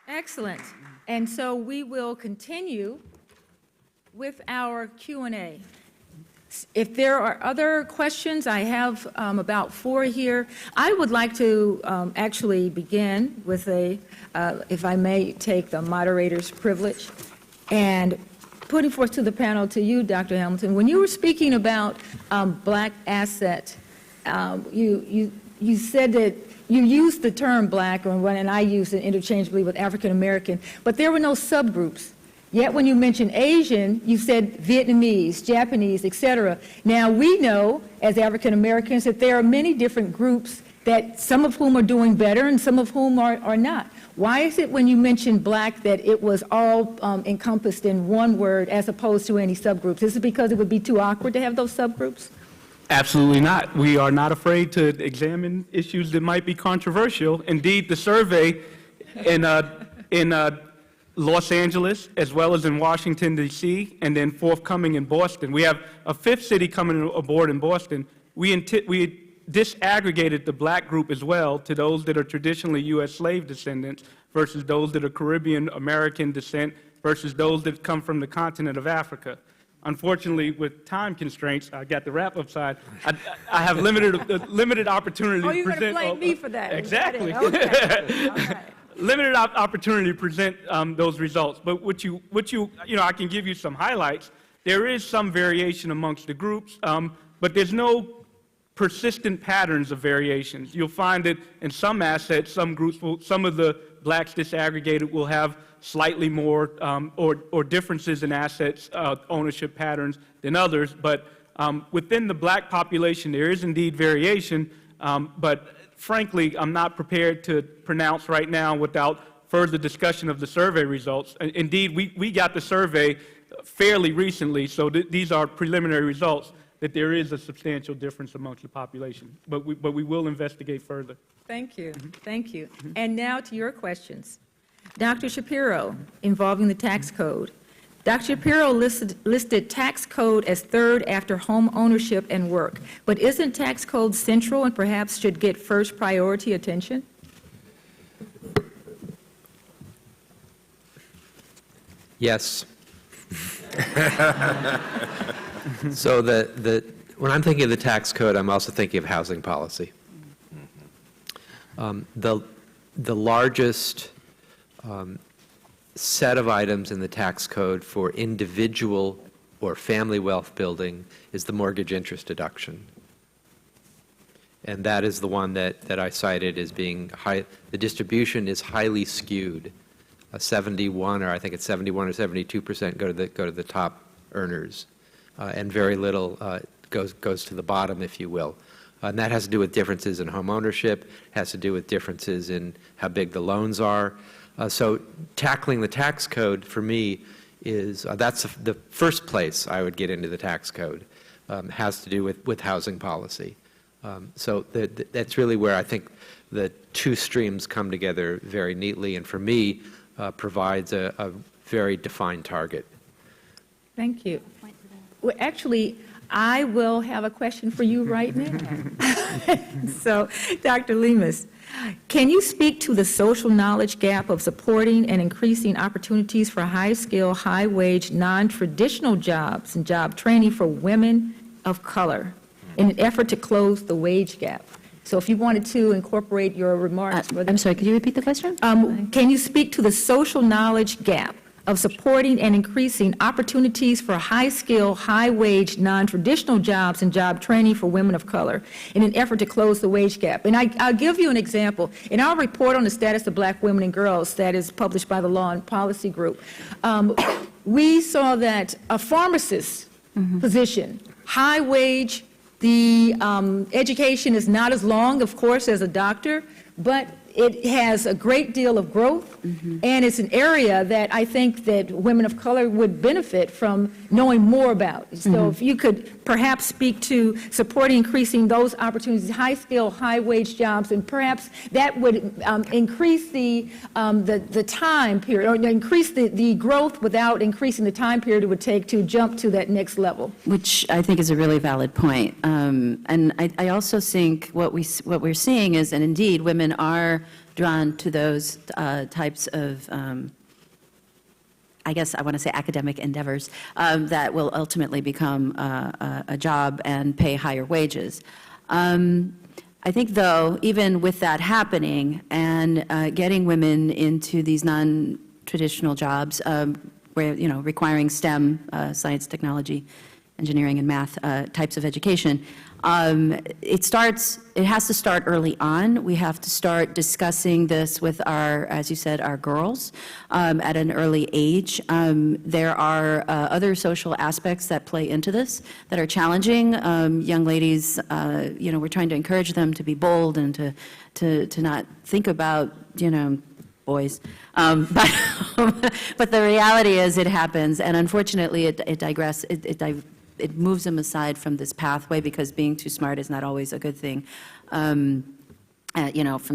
Excellent. And so we will continue with our Q&A. If there are other questions, I have about 4 here. I would like to actually begin with if I may take the moderator's privilege, and putting forth to the panel, to you, Dr. Hamilton, when you were speaking about black asset, you said that you used the term black, and I used it interchangeably with African American, but there were no subgroups. Yet when you mentioned Asian, you said Vietnamese, Japanese, etc. Now we know, as African Americans, that there are many different groups, that some of whom are doing better and some of whom are not. Why is it when you mentioned black that it was all encompassed in one word as opposed to any subgroups? Is it because it would be too awkward to have those subgroups? Absolutely not. We are not afraid to examine issues that might be controversial. Indeed, the survey in Los Angeles, as well as in Washington, D.C., and then forthcoming in Boston. We have a 5th city coming aboard in Boston. We disaggregated the black group as well to those that are traditionally U.S. slave descendants versus those that are Caribbean American descent versus those that come from the continent of Africa. Unfortunately, with time constraints, I got the wrap-up side. I have limited opportunity to present. Oh, you're going to blame me for that. Exactly. Okay. All right. Limited opportunity to present those results, but I can give you some highlights. There is some variation amongst the groups, but there's no persistent patterns of variations. You'll find that in some assets, some groups some of the blacks disaggregated will have slightly more or differences in assets ownership patterns than others, but within the black population, there is indeed variation, but frankly, I'm not prepared to pronounce right now without further discussion of the survey results. Indeed, we got the survey fairly recently, so these are preliminary results, that there is a substantial difference amongst the population. But we will investigate further. Thank you. Thank you. And now to your questions. Dr. Shapiro, involving the tax code. Dr. Shapiro listed tax code as 3rd after home ownership and work, but isn't tax code central and perhaps should get first priority attention? Yes. So when I'm thinking of the tax code, I'm also thinking of housing policy. The largest set of items in the tax code for individual or family wealth building is the mortgage interest deduction. And that is the one that I cited as being high. The distribution is highly skewed. 71, or I think it's 71 or 72% go to the top earners, and very little goes to the bottom, if you will. And that has to do with differences in home ownership, has to do with differences in how big the loans are. So tackling the tax code for me is, that's the first place I would get into the tax code, has to do with housing policy. So that's really where I think the two streams come together very neatly, and for me provides a very defined target. Thank you. Well, actually, I will have a question for you right now. So, Dr. Lemus, can you speak to the social knowledge gap of supporting and increasing opportunities for high-skill, high-wage, non-traditional jobs and job training for women of color in an effort to close the wage gap? So if you wanted to incorporate your remarks. I'm sorry, could you repeat the question? Can you speak to the social knowledge gap of supporting and increasing opportunities for high-skill, high-wage, non-traditional jobs and job training for women of color in an effort to close the wage gap? And I'll give you an example. In our report on the status of black women and girls that is published by the Law and Policy Group, we saw that a pharmacist position, high wage, the education is not as long, of course, as a doctor, but it has a great deal of growth, and it's an area that I think that women of color would benefit from knowing more about. So if you could perhaps speak to supporting increasing those opportunities, high-skill, high-wage jobs, and perhaps that would increase the time period, or increase the growth without increasing the time period it would take to jump to that next level. Which I think is a really valid point. And I also think what we're seeing is, and indeed, women are drawn to those types of, I guess I want to say academic endeavors that will ultimately become a job and pay higher wages. I think, though, even with that happening and getting women into these non-traditional jobs, where, requiring STEM, science, technology, engineering, and math types of education, it has to start early on. We have to start discussing this with as you said, our girls at an early age. There are other social aspects that play into this that are challenging. Young ladies, we're trying to encourage them to be bold and to not think about, boys. But the reality is it happens, and unfortunately it moves them aside from this pathway because being too smart is not always a good thing, from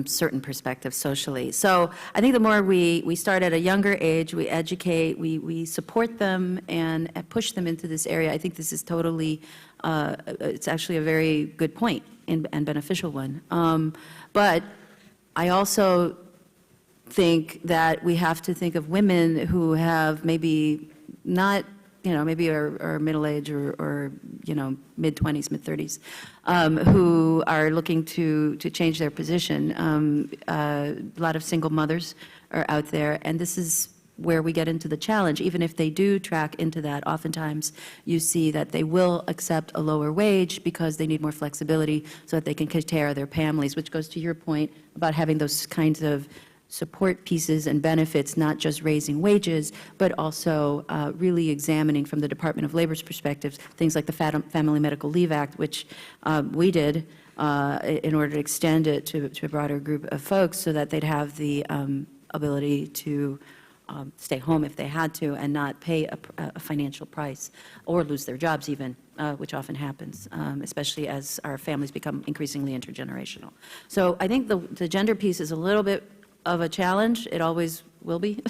certain perspectives socially. So I think the more we start at a younger age, we educate, we support them and push them into this area, I think this is totally, it's actually a very good point and beneficial one. But I also think that we have to think of women who have maybe not, maybe are middle age or mid-20s, mid-30s, who are looking to change their position. A lot of single mothers are out there, and this is where we get into the challenge. Even if they do track into that, oftentimes you see that they will accept a lower wage because they need more flexibility so that they can take care of their families, which goes to your point about having those kinds of support pieces and benefits, not just raising wages, but also really examining from the Department of Labor's perspective, things like the Family Medical Leave Act, which we did in order to extend it to a broader group of folks so that they'd have the ability to stay home if they had to and not pay a financial price or lose their jobs even, which often happens, especially as our families become increasingly intergenerational. So I think the gender piece is a little bit of a challenge. It always will be.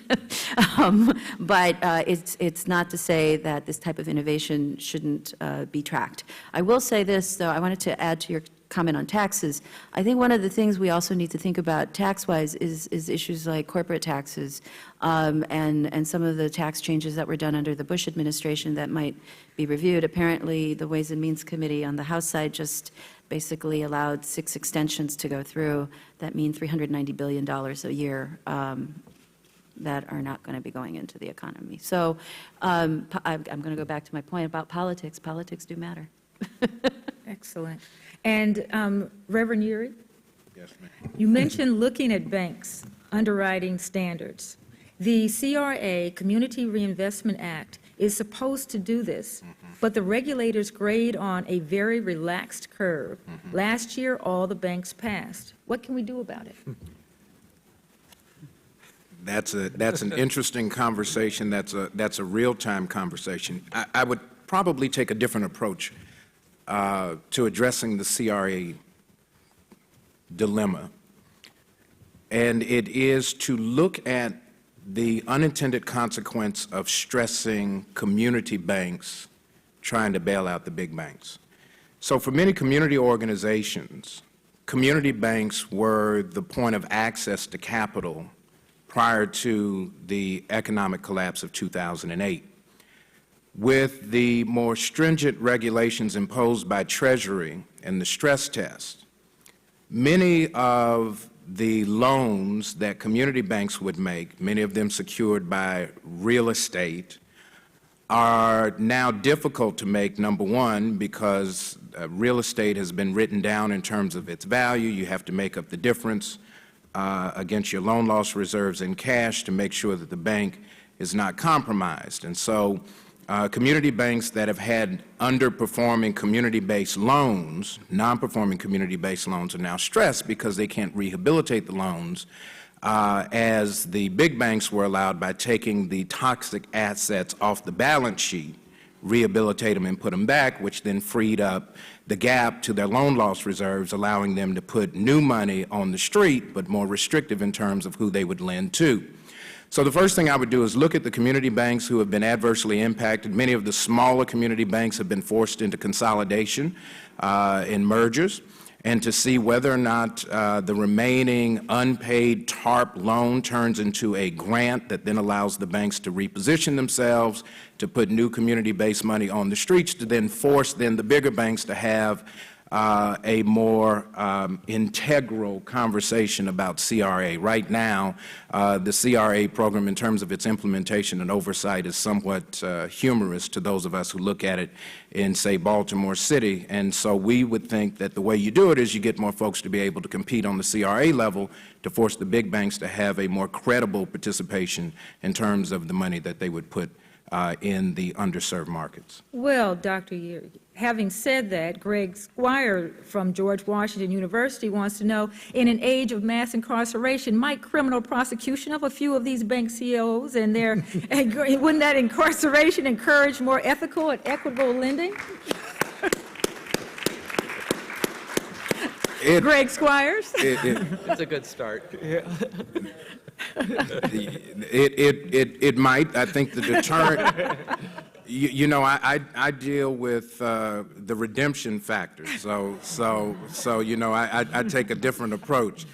But it's not to say that this type of innovation shouldn't be tracked. I will say this, though. I wanted to add to your comment on taxes. I think one of the things we also need to think about tax-wise is issues like corporate taxes and some of the tax changes that were done under the Bush administration that might be reviewed. Apparently, the Ways and Means Committee on the House side just basically allowed 6 extensions to go through that mean $390 billion a year that are not going to be going into the economy. So I'm going to go back to my point about politics. Politics do matter. Excellent. And Reverend Yeary? Yes, ma'am. You mentioned looking at banks' underwriting standards. The CRA, Community Reinvestment Act, is supposed to do this, but the regulators grade on a very relaxed curve. Last year, all the banks passed. What can we do about it? That's an interesting conversation. That's a real-time conversation. I would probably take a different approach to addressing the CRA dilemma, and it is to look at the unintended consequence of stressing community banks trying to bail out the big banks. So for many community organizations, community banks were the point of access to capital prior to the economic collapse of 2008. With the more stringent regulations imposed by Treasury and the stress test, many of the loans that community banks would make, many of them secured by real estate, are now difficult to make, number one, because real estate has been written down in terms of its value. You have to make up the difference against your loan loss reserves in cash to make sure that the bank is not compromised. And so community banks that have had underperforming community-based loans, non-performing community-based loans, are now stressed because they can't rehabilitate the loans as the big banks were allowed by taking the toxic assets off the balance sheet rehabilitate them and put them back, which then freed up the gap to their loan loss reserves, allowing them to put new money on the street, but more restrictive in terms of who they would lend to. So the first thing I would do is look at the community banks who have been adversely impacted. Many of the smaller community banks have been forced into consolidation and mergers, and to see whether or not the remaining unpaid TARP loan turns into a grant that then allows the banks to reposition themselves, to put new community-based money on the streets, to then force the bigger banks to have a more integral conversation about CRA. Right now, the CRA program, in terms of its implementation and oversight, is somewhat humorous to those of us who look at it in, say, Baltimore City. And so we would think that the way you do it is you get more folks to be able to compete on the CRA level to force the big banks to have a more credible participation in terms of the money that they would put in the underserved markets. Well, Dr. Yeary, having said that, Greg Squire from George Washington University wants to know, in an age of mass incarceration, might criminal prosecution of a few of these bank CEOs and their, wouldn't that incarceration encourage more ethical and equitable lending? Greg Squires? It's a good start. It might. I think the deterrent, you know, I deal with the redemption factor. So you know, I take a different approach.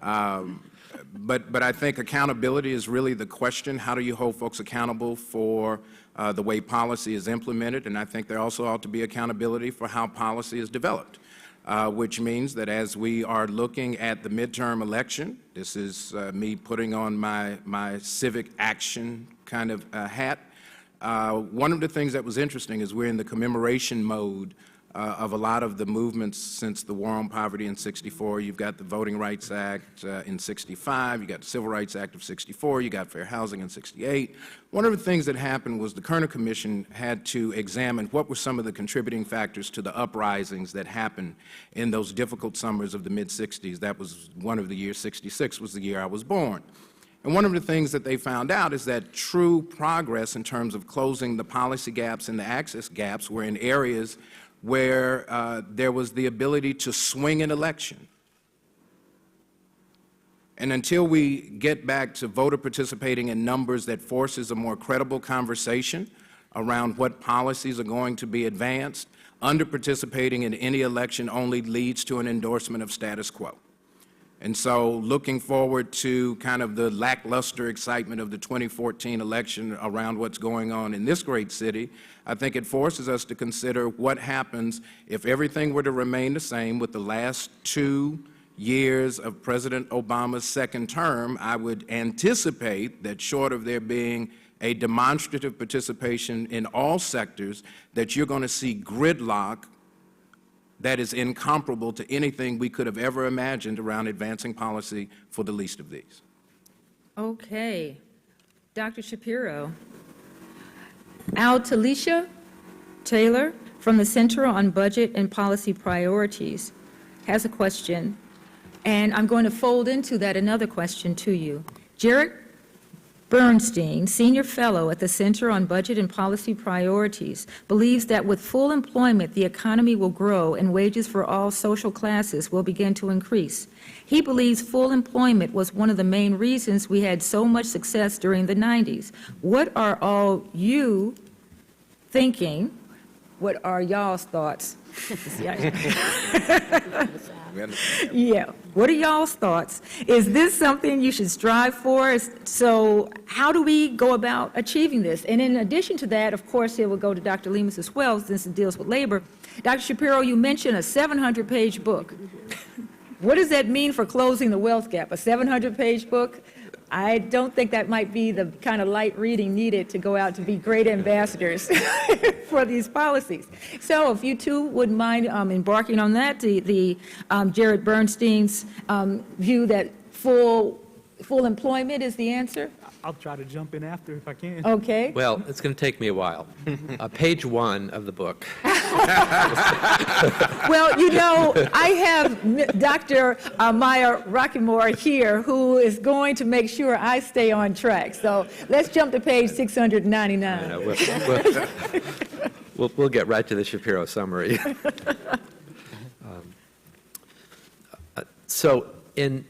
But I think accountability is really the question. How do you hold folks accountable for the way policy is implemented? And I think there also ought to be accountability for how policy is developed. Which means that as we are looking at the midterm election, this is me putting on my civic action kind of hat. One of the things that was interesting is we're in the commemoration mode of a lot of the movements since the War on Poverty in '64. You've got the Voting Rights Act in '65, you got the Civil Rights Act of '64, you got Fair Housing in '68. One of the things that happened was the Kerner Commission had to examine what were some of the contributing factors to the uprisings that happened in those difficult summers of the mid-'60s. That was one of the years. '66 was the year I was born. And one of the things that they found out is that true progress in terms of closing the policy gaps and the access gaps were in areas where there was the ability to swing an election. And until we get back to voter participating in numbers that forces a more credible conversation around what policies are going to be advanced, under-participating in any election only leads to an endorsement of status quo. And so looking forward to kind of the lackluster excitement of the 2014 election around what's going on in this great city, I think it forces us to consider what happens if everything were to remain the same with the last 2 years of President Obama's second term. I would anticipate that short of there being a demonstrative participation in all sectors, that you're going to see gridlock that is incomparable to anything we could have ever imagined around advancing policy for the least of these. Okay. Dr. Shapiro. Talisha Taylor from the Center on Budget and Policy Priorities has a question, and I'm going to fold into that another question to you. Darrick Bernstein, Senior Fellow at the Center on Budget and Policy Priorities, believes that with full employment, the economy will grow and wages for all social classes will begin to increase. He believes full employment was one of the main reasons we had so much success during the 90s. What are all you thinking? What are y'all's thoughts? Yeah. What are y'all's thoughts? Is this something you should strive for? So how do we go about achieving this? And in addition to that, of course, here we'll go to Dr. Lemus as well, since it deals with labor. Dr. Shapiro, you mentioned a 700-page book. What does that mean for closing the wealth gap? A 700-page book? I don't think that might be the kind of light reading needed to go out to be great ambassadors for these policies. So if you two wouldn't mind embarking on that, the Darrick Bernstein's view that full full employment is the answer? I'll try to jump in after if I can. Okay. Well, it's going to take me a while. Page 1 of the book. Well, you know, I have Dr. Maya Rockemore here, who is going to make sure I stay on track. So let's jump to page 699. We'll get right to the Shapiro summary. So in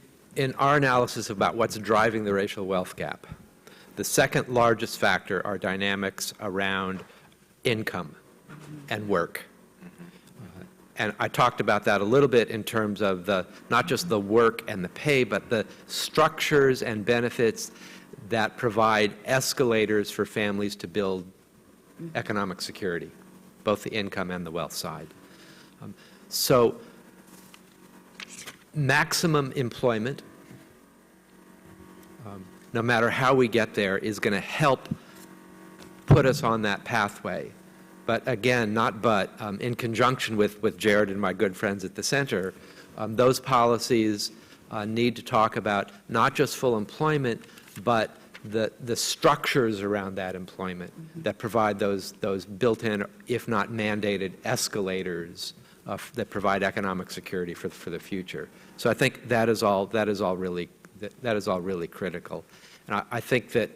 our analysis about what's driving the racial wealth gap, the second largest factor are dynamics around income and work. And I talked about that a little bit in terms of not just the work and the pay, but the structures and benefits that provide escalators for families to build economic security, both the income and the wealth side. So maximum employment, no matter how we get there, is going to help put us on that pathway. But again, in conjunction with Jared and my good friends at the center, those policies need to talk about not just full employment, but the structures around that employment that provide those built-in, if not mandated, escalators that provide economic security for the future. So I think that is all really critical. And I think that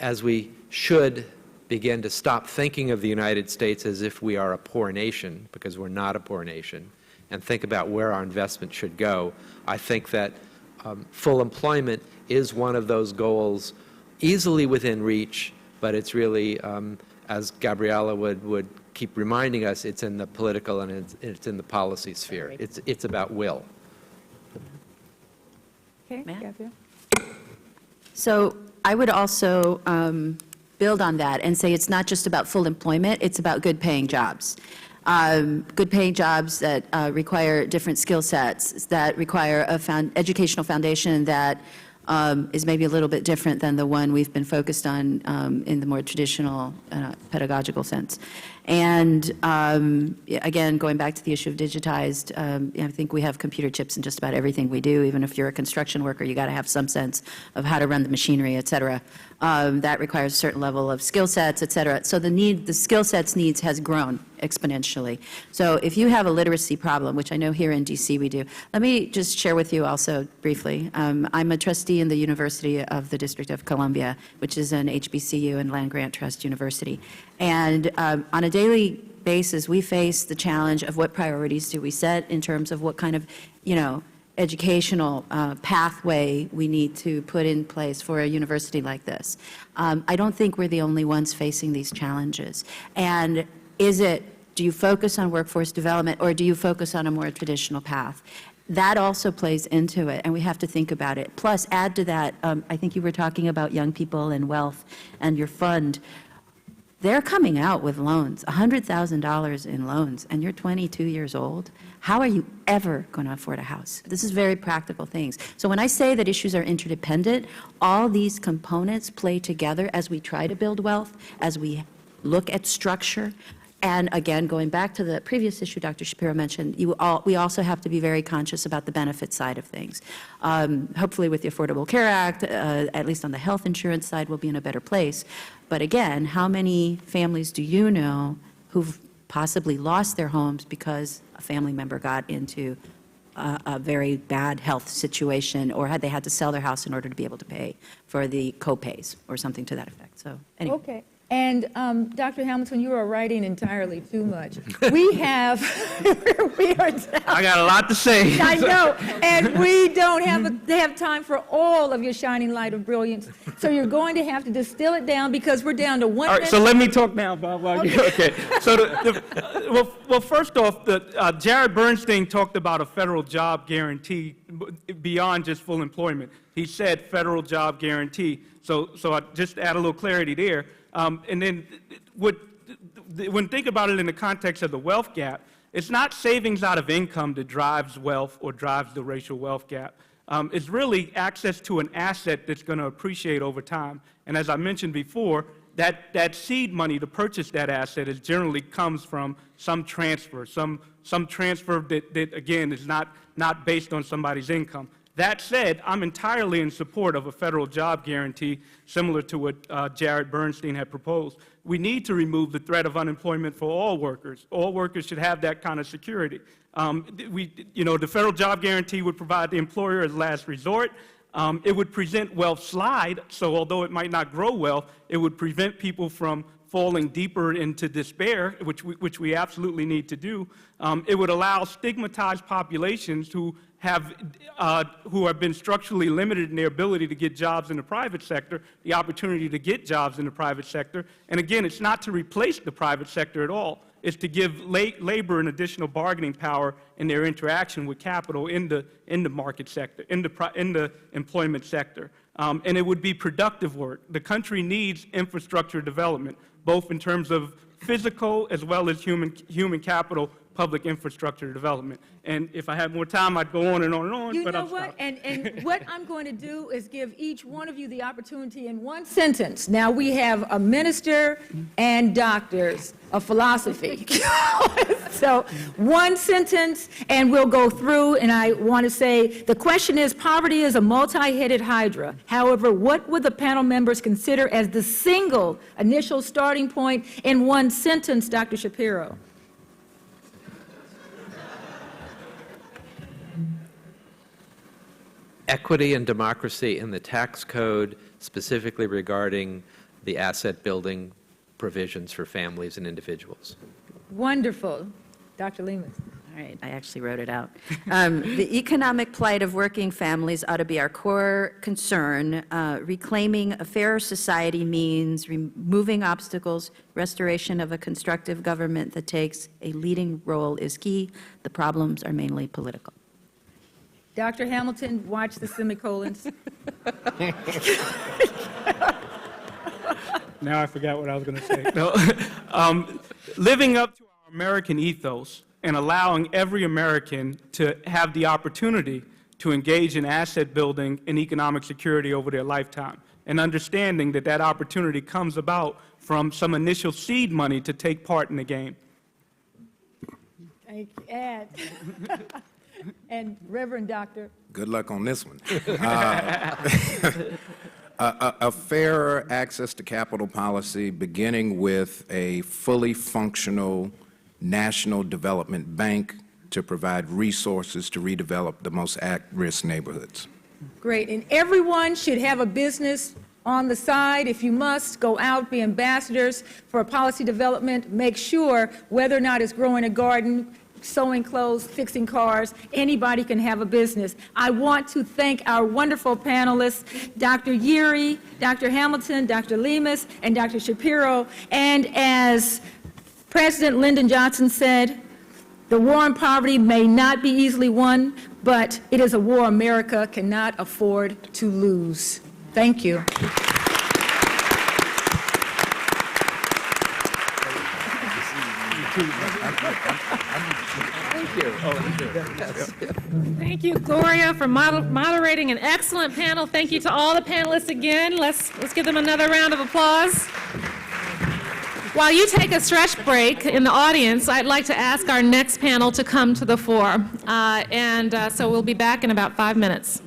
as we should begin to stop thinking of the United States as if we are a poor nation, because we're not a poor nation, and think about where our investment should go, I think that full employment is one of those goals easily within reach, but it's really, as Gabriela would keep reminding us, it's in the political and it's in the policy sphere. It's about will. Okay, Matt? Gabrielle? So I would also build on that and say it's not just about full employment, it's about good paying jobs. Good paying jobs that require different skill sets, that require an educational foundation that is maybe a little bit different than the one we've been focused on in the more traditional pedagogical sense. And again, going back to the issue of digitized, I think we have computer chips in just about everything we do. Even if you're a construction worker, you got to have some sense of how to run the machinery, et cetera. That requires a certain level of skill sets, et cetera. So the skill sets needs has grown exponentially. So if you have a literacy problem, which I know here in DC we do, let me just share with you also briefly. I'm a trustee in the University of the District of Columbia, which is an HBCU and land grant trust university. And on a daily basis, we face the challenge of what priorities do we set in terms of what kind of, educational pathway we need to put in place for a university like this. I don't think we're the only ones facing these challenges. And do you focus on workforce development or do you focus on a more traditional path? That also plays into it, and we have to think about it. Plus, add to that, I think you were talking about young people and wealth and your fund. They're coming out with loans, $100,000 in loans, and you're 22 years old. How are you ever going to afford a house? This is very practical things. So when I say that issues are interdependent, all these components play together as we try to build wealth, as we look at structure. And again, going back to the previous issue Dr. Shapiro mentioned, we also have to be very conscious about the benefit side of things. Hopefully with the Affordable Care Act, at least on the health insurance side, we'll be in a better place. But again, how many families do you know who've possibly lost their homes because a family member got into a very bad health situation, or they had to sell their house in order to be able to pay for the co-pays or something to that effect? So anyway. Okay. And Dr. Hamilton, you are writing entirely too much. We are down. I got a lot to say. I know, and we don't have time for all of your shining light of brilliance. So you're going to have to distill it down because we're down to 1 All right, minute. so let me talk now, Bob. Okay. So, well, first off, Jared Bernstein talked about a federal job guarantee beyond just full employment. He said federal job guarantee. So I just add a little clarity there. And then when think about it in the context of the wealth gap, it's not savings out of income that drives wealth or drives the racial wealth gap. It's really access to an asset that's going to appreciate over time. And as I mentioned before, that seed money to purchase that asset generally comes from some transfer, some transfer that again is not based on somebody's income. That said, I'm entirely in support of a federal job guarantee similar to what Jared Bernstein had proposed. We need to remove the threat of unemployment for all workers. All workers should have that kind of security. The federal job guarantee would provide the employer as last resort. It would prevent wealth slide, so although it might not grow wealth, it would prevent people from falling deeper into despair, which we absolutely need to do. It would allow stigmatized populations who have been structurally limited in their ability to get jobs in the private sector, the opportunity to get jobs in the private sector. And again, it's not to replace the private sector at all. It's to give labor an additional bargaining power in their interaction with capital in the market sector, in the employment sector. And it would be productive work. The country needs infrastructure development, both in terms of physical as well as human capital public infrastructure development. And if I had more time, I'd go on and on and on. You but know I'll what? stop. And what I'm going to do is give each one of you the opportunity in one sentence. Now, we have a minister and doctors of philosophy. So one sentence, and we'll go through, and I want to say, the question is, poverty is a multi-headed hydra. However, what would the panel members consider as the single initial starting point in one sentence, Dr. Shapiro? Equity and democracy in the tax code, specifically regarding the asset building provisions for families and individuals. Wonderful. Dr. Lemus. All right, I actually wrote it out. The economic plight of working families ought to be our core concern. Reclaiming a fairer society means removing obstacles. Restoration of a constructive government that takes a leading role is key. The problems are mainly political. Dr. Hamilton, watch the semicolons. Now I forgot what I was going to say. No. Living up to our American ethos and allowing every American to have the opportunity to engage in asset building and economic security over their lifetime, and understanding that that opportunity comes about from some initial seed money to take part in the game. Thank you, Ed. And Reverend Doctor. Good luck on this one. A fairer access to capital policy, beginning with a fully functional national development bank to provide resources to redevelop the most at-risk neighborhoods. Great. And everyone should have a business on the side. If you must, go out, be ambassadors for policy development. Make sure whether or not it's growing a garden, sewing clothes, fixing cars, anybody can have a business. I want to thank our wonderful panelists, Dr. Yeary, Dr. Hamilton, Dr. Lemus, and Dr. Shapiro. And as President Lyndon Johnson said, the war on poverty may not be easily won, but it is a war America cannot afford to lose. Thank you. Thank you, Gloria, for moderating an excellent panel. Thank you to all the panelists again. Let's give them another round of applause. While you take a stretch break in the audience, I'd like to ask our next panel to come to the fore. So we'll be back in about 5 minutes.